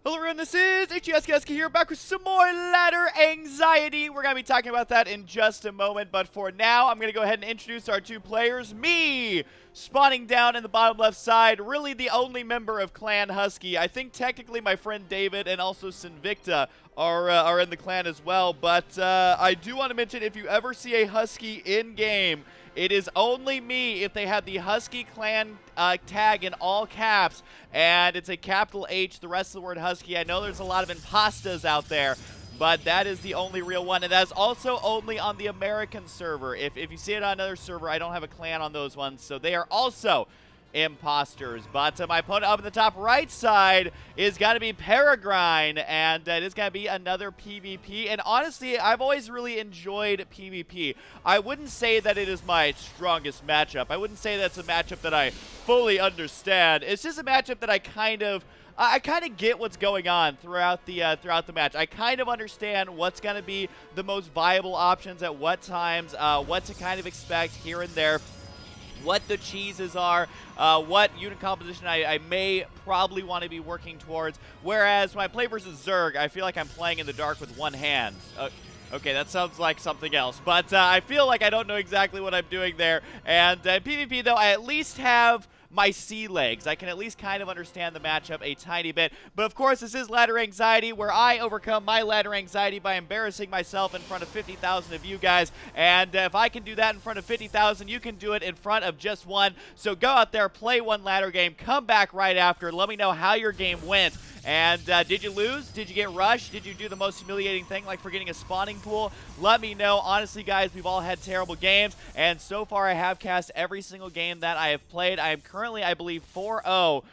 Hello everyone, this is HuskyStarcraft here, back with some more ladder anxiety. We're going to be talking about that in just a moment, but for now, I'm going to go ahead and introduce our two players. Me, spawning down in the bottom left side, really the only member of Clan Husky. I think technically my friend David and also Sinvicta are in the clan as well, but I do want to mention, if you ever see a Husky in-game, it is only me if they have the Husky Clan tag in all caps, and it's a capital H, the rest of the word Husky. I know there's a lot of impostas out there, but that is the only real one, and that's also only on the American server. If you see it on another server, I don't have a clan on those ones, so they are also imposters. But my opponent up in the top right side is going to be Peregrine, and it is going to be another PvP. And honestly, I've always really enjoyed PvP. I wouldn't say that it is my strongest matchup. I wouldn't say that's a matchup that I fully understand. It's just a matchup that I kind of get what's going on throughout the match. I kind of understand what's going to be the most viable options at what times, what to kind of expect here and there, what the cheeses are, what unit composition I may probably want to be working towards. Whereas when I play versus Zerg, I feel like I'm playing in the dark with one hand. Okay, that sounds like something else, but I feel like I don't know exactly what I'm doing there. And in PvP, though, I at least have my sea legs. I can at least kind of understand the matchup a tiny bit. But of course, this is ladder anxiety, where I overcome my ladder anxiety by embarrassing myself in front of 50,000 of you guys. And if I can do that in front of 50,000, you can do it in front of just one. So go out there, play one ladder game, come back right after, let me know how your game went. And did you lose? Did you get rushed? Did you do the most humiliating thing, like forgetting a spawning pool? Let me know. Honestly, guys, we've all had terrible games, and so far I have cast every single game that I have played. I am currently, I believe, 4-0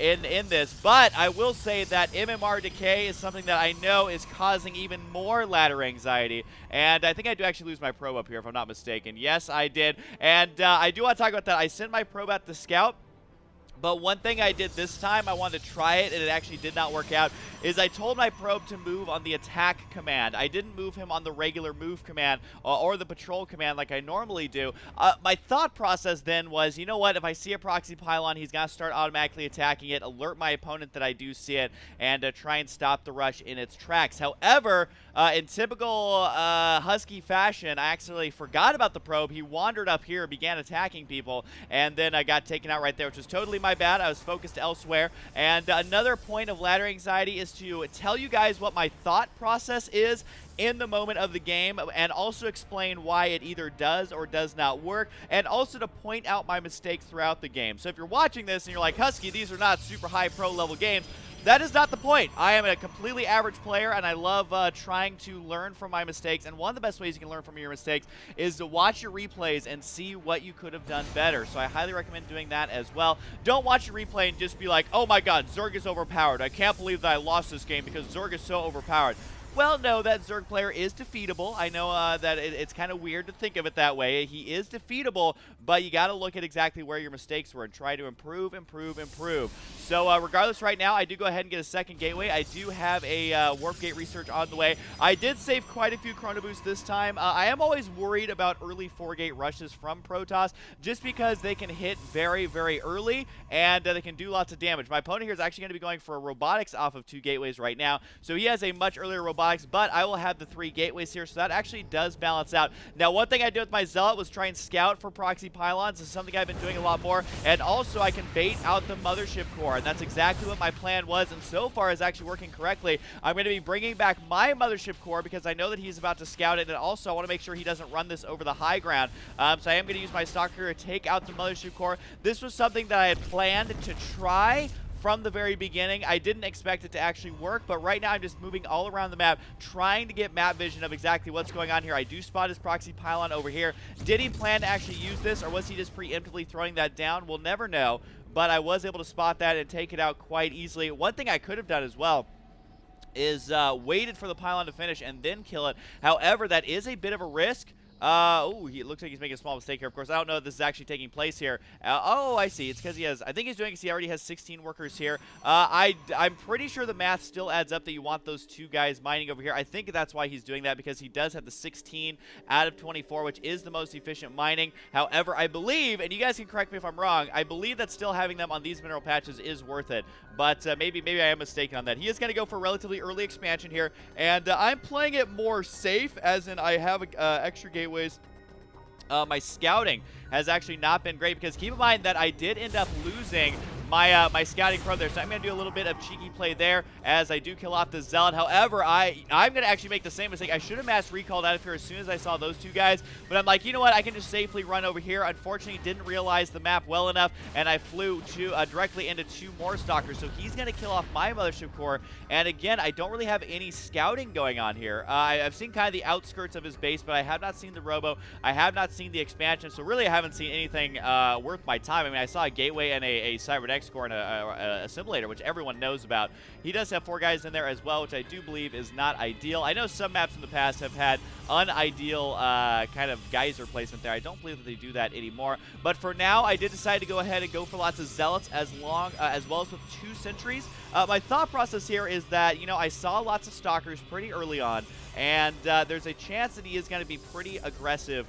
in this, but I will say that MMR decay is something that I know is causing even more ladder anxiety. And I think I do actually lose my probe up here, if I'm not mistaken. Yes, I did. And I do want to talk about that. I sent my probe out to scout. But one thing I did this time, I wanted to try it, and it actually did not work out, is I told my probe to move on the attack command. I didn't move him on the regular move command or the patrol command like I normally do. My thought process then was, you know what, if I see a proxy pylon, he's going to start automatically attacking it, alert my opponent that I do see it, and try and stop the rush in its tracks. However, in typical Husky fashion, I actually forgot about the probe. He wandered up here, began attacking people, and then I got taken out right there, which was totally my bad. I was focused elsewhere. And another point of ladder anxiety is to tell you guys what my thought process is in the moment of the game, and also explain why it either does or does not work, and also to point out my mistakes throughout the game. So if you're watching this and you're like, Husky, these are not super high pro level games, that is not the point. I am a completely average player, and I love trying to learn from my mistakes. And one of the best ways you can learn from your mistakes is to watch your replays and see what you could have done better. So I highly recommend doing that as well. Don't watch your replay and just be like, oh my god, Zerg is overpowered. I can't believe that I lost this game because Zerg is so overpowered. Well, no, that Zerg player is defeatable. I know that it's kind of weird to think of it that way. He is defeatable, but you got to look at exactly where your mistakes were and try to improve. So regardless, right now, I do go ahead and get a second gateway. I do have a warp gate research on the way. I did save quite a few chrono boosts this time. I am always worried about early 4-gate rushes from Protoss, just because they can hit very, very early, and they can do lots of damage. My opponent here is actually going to be going for a robotics off of 2 gateways right now, so he has a much earlier robotics, but I will have the 3 gateways here, so that actually does balance out. Now, one thing I did with my Zealot was try and scout for proxy pylons. This is something I've been doing a lot more, and also I can bait out the mothership core, and that's exactly what my plan was, and so far is actually working correctly. I'm going to be bringing back my mothership core because I know that he's about to scout it, and also I want to make sure he doesn't run this over the high ground. So I am going to use my stalker to take out the mothership core. This was something that I had planned to try from the very beginning. I didn't expect it to actually work, but right now I'm just moving all around the map, trying to get map vision of exactly what's going on here. I do spot his proxy pylon over here. Did he plan to actually use this, or was he just preemptively throwing that down? We'll never know, but I was able to spot that and take it out quite easily. One thing I could have done as well is waited for the pylon to finish and then kill it. However, that is a bit of a risk. Oh, it looks like he's making a small mistake here. Of course, I don't know if this is actually taking place here. Oh, I see. It's because he has, I think he's doing it because he already has 16 workers here. I'm pretty sure the math still adds up that you want those 2 guys mining over here. I think that's why he's doing that, because he does have the 16 out of 24, which is the most efficient mining. However, I believe, and you guys can correct me if I'm wrong, I believe that still having them on these mineral patches is worth it. But maybe I am mistaken on that. He is going to go for a relatively early expansion here, and I'm playing it more safe, as in I have extra gateways. My scouting has actually not been great, because keep in mind that I did end up losing my scouting pro there, so I'm going to do a little bit of cheeky play there as I do kill off the Zealot. However, I'm going to actually make the same mistake. I should have mass recalled out of here as soon as I saw those 2 guys, but I'm like, you know what, I can just safely run over here. Unfortunately, didn't realize the map well enough, and I flew directly into 2 more stalkers, so he's going to kill off my mothership core. And again, I don't really have any scouting going on here. I've seen kind of the outskirts of his base, but I have not seen the robo. I have not seen the expansion, so really I haven't seen anything worth my time. I mean, I saw a gateway and a cybernetic core and a assimilator, which everyone knows about. He does have 4 guys in there as well, which I do believe is not ideal. I know some maps in the past have had unideal kind of geyser placement there. I don't believe that they do that anymore. But for now, I did decide to go ahead and go for lots of zealots as well as with 2 sentries. My thought process here is that, you know, I saw lots of stalkers pretty early on, and there's a chance that he is going to be pretty aggressive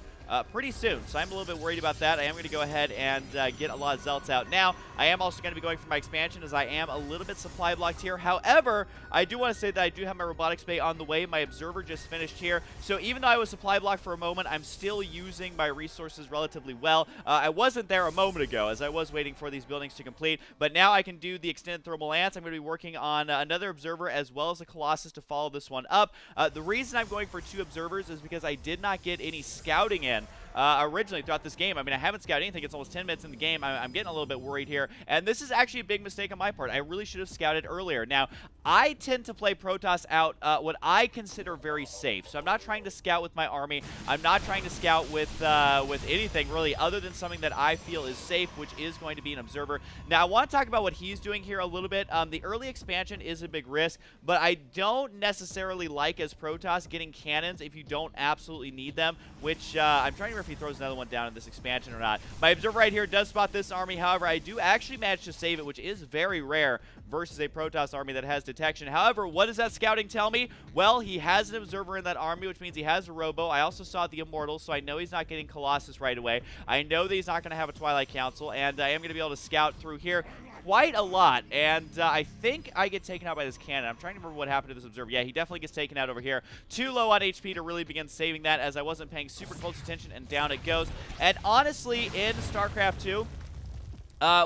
pretty soon, so I'm a little bit worried about that. I am going to go ahead and get a lot of zealots out now. I am also going to be going for my expansion, as I am a little bit supply blocked here. However, I do want to say that I do have my robotics bay on the way. My observer just finished here, so even though I was supply blocked for a moment, I'm still using my resources relatively well. I wasn't there a moment ago, as I was waiting for these buildings to complete, but now I can do the extended thermal lance. I'm going to be working on another observer as well as a Colossus to follow this one up. The reason I'm going for 2 observers is because I did not get any scouting in originally throughout this game. I mean, I haven't scouted anything. It's almost 10 minutes in the game. I'm getting a little bit worried here, and this is actually a big mistake on my part. I really should have scouted earlier. Now, I tend to play Protoss out what I consider very safe, so I'm not trying to scout with my army. I'm not trying to scout with anything really other than something that I feel is safe, which is going to be an observer. Now, I want to talk about what he's doing here a little bit. The early expansion is a big risk, but I don't necessarily like, as Protoss, getting cannons if you don't absolutely need them, which I'm trying to remember if he throws another one down in this expansion or not. My observer right here does spot this army. However, I do actually manage to save it, which is very rare versus a Protoss army that has detection. However, what does that scouting tell me? Well, he has an observer in that army, which means he has a robo. I also saw the Immortals, so I know he's not getting Colossus right away. I know that he's not going to have a Twilight Council, and I am going to be able to scout through here quite a lot, and I think I get taken out by this cannon. I'm trying to remember what happened to this observer. Yeah, he definitely gets taken out over here. Too low on HP to really begin saving that, as I wasn't paying super close attention, and down it goes. And honestly, in StarCraft 2,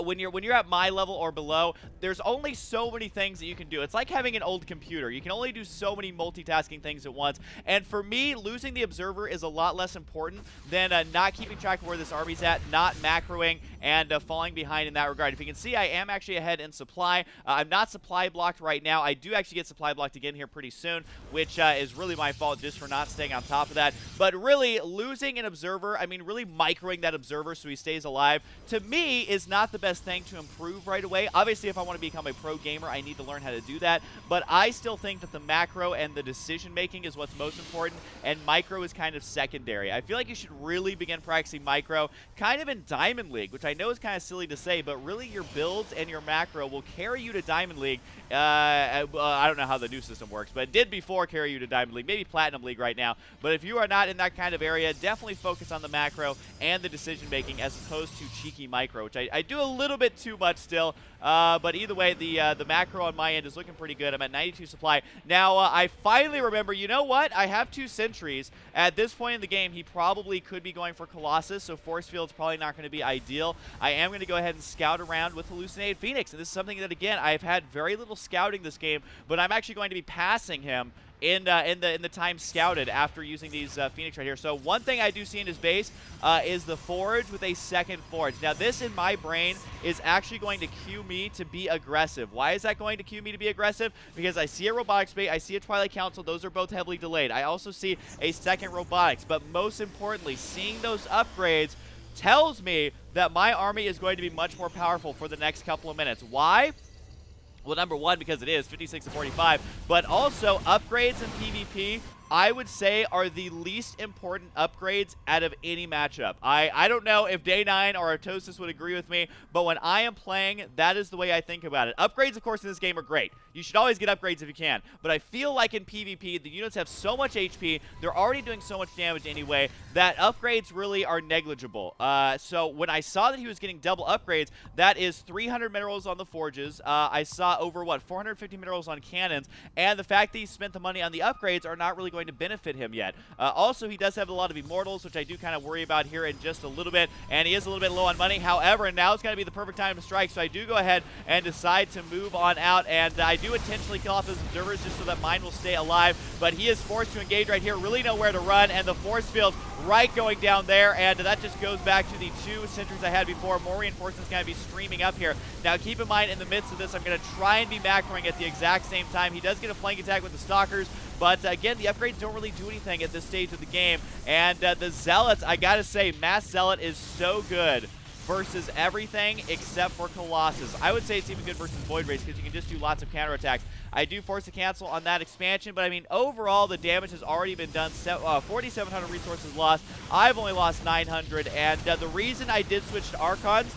when you're at my level or below, there's only so many things that you can do. It's like having an old computer. You can only do so many multitasking things at once. And for me, losing the observer is a lot less important than not keeping track of where this army's at, not macroing, and falling behind in that regard. If you can see, I am actually ahead in supply. I'm not supply blocked right now. I do actually get supply blocked again here pretty soon, which is really my fault just for not staying on top of that. But really, losing an observer, I mean, really microing that observer so he stays alive, to me, is not the best thing to improve right away. Obviously, if I want to become a pro gamer, I need to learn how to do that, but I still think that the macro and the decision making is what's most important, and micro is kind of secondary. I feel like you should really begin practicing micro kind of in Diamond League, which I know is kind of silly to say, but really your builds and your macro will carry you to Diamond League. I don't know how the new system works, but it did before carry you to Diamond League, maybe Platinum League right now. But if you are not in that kind of area, definitely focus on the macro and the decision making as opposed to cheeky micro, which I do a little bit too much still. But either way, the macro on my end is looking pretty good. I'm at 92 supply. Now, I finally remember, you know what? I have 2 sentries. At this point in the game, he probably could be going for Colossus, so Force Field's probably not going to be ideal. I am going to go ahead and scout around with Hallucinated Phoenix, and this is something that, again, I've had very little scouting this game, but I'm actually going to be passing him in the time scouted after using these Phoenix right here. So one thing I do see in his base is the forge with a second forge. Now this in my brain is actually going to cue me to be aggressive. Why is that going to cue me to be aggressive? Because I see a robotics bay, I see a Twilight Council, those are both heavily delayed. I also see a second robotics, but most importantly, seeing those upgrades tells me that my army is going to be much more powerful for the next couple of minutes. Why? Well, number one, because it is 56 to 45, but also upgrades in PvP I would say are the least important upgrades out of any matchup. I don't know if Day 9 or Artosis would agree with me, but when I am playing, that is the way I think about it. Upgrades, of course, in this game are great. You should always get upgrades if you can, but I feel like in PvP, the units have so much HP, they're already doing so much damage anyway, that upgrades really are negligible. So when I saw that he was getting double upgrades, that is 300 minerals on the forges. I saw over, 450 minerals on cannons, and the fact that he spent the money on the upgrades are not really going to benefit him yet. Also, he does have a lot of immortals, which I do kind of worry about here in just a little bit, and he is a little bit low on money. However, now is going to be the perfect time to strike, so I do go ahead and decide to move on out, and I do intentionally kill off those observers just so that mine will stay alive, but he is forced to engage right here, really nowhere to run, and the force field right going down there, and that just goes back to the 2 sentries I had before. More reinforcements going to be streaming up here. Now, keep in mind, in the midst of this, I'm going to try and be macroing at the exact same time. He does get a flank attack with the Stalkers, but again, the upgrades don't really do anything at this stage of the game, and the Zealots, I gotta say, Mass Zealot is so good versus everything except for Colossus. I would say it's even good versus Void Race because you can just do lots of counterattacks. I do force a cancel on that expansion, but I mean, overall, the damage has already been done. 4,700 resources lost. I've only lost 900, and the reason I did switch to Archons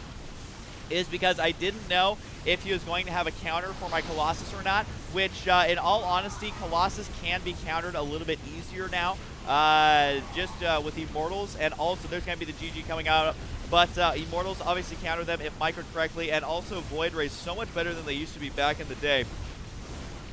is because I didn't know if he was going to have a counter for my Colossus or not, which, in all honesty, Colossus can be countered a little bit easier now, just with Immortals, and also there's going to be the GG coming out, but Immortals obviously counter them if microed correctly, and also Void Rays so much better than they used to be back in the day.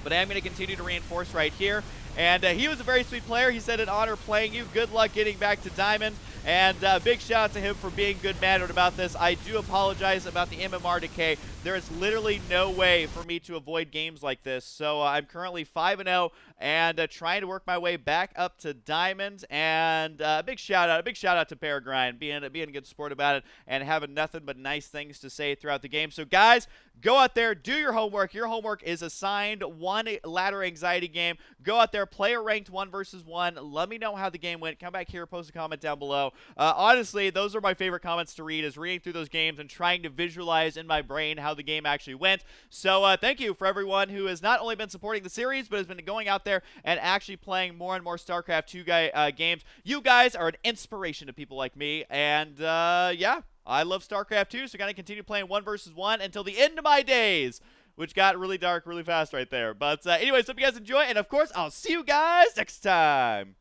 But I am going to continue to reinforce right here. And he was a very sweet player. He said, an honor playing you. Good luck getting back to Diamond. And big shout out to him for being good-mannered about this. I do apologize about the MMR decay. There is literally no way for me to avoid games like this. So I'm currently 5-0 and trying to work my way back up to Diamond. And big shout out to Peregrine being a good sport about it and having nothing but nice things to say throughout the game. So guys, go out there, do your homework. Your homework is assigned one ladder anxiety game. Go out there, play a ranked 1 versus 1. Let me know how the game went. Come back here, post a comment down below. Honestly, those are my favorite comments to read, is reading through those games and trying to visualize in my brain how the game actually went. So thank you for everyone who has not only been supporting the series, but has been going out there and actually playing more and more StarCraft 2 games. You guys are an inspiration to people like me, and yeah, I love StarCraft 2, so I'm going to continue playing 1 versus 1 until the end of my days, which got really dark really fast right there. But anyways, hope you guys enjoy, and of course, I'll see you guys next time.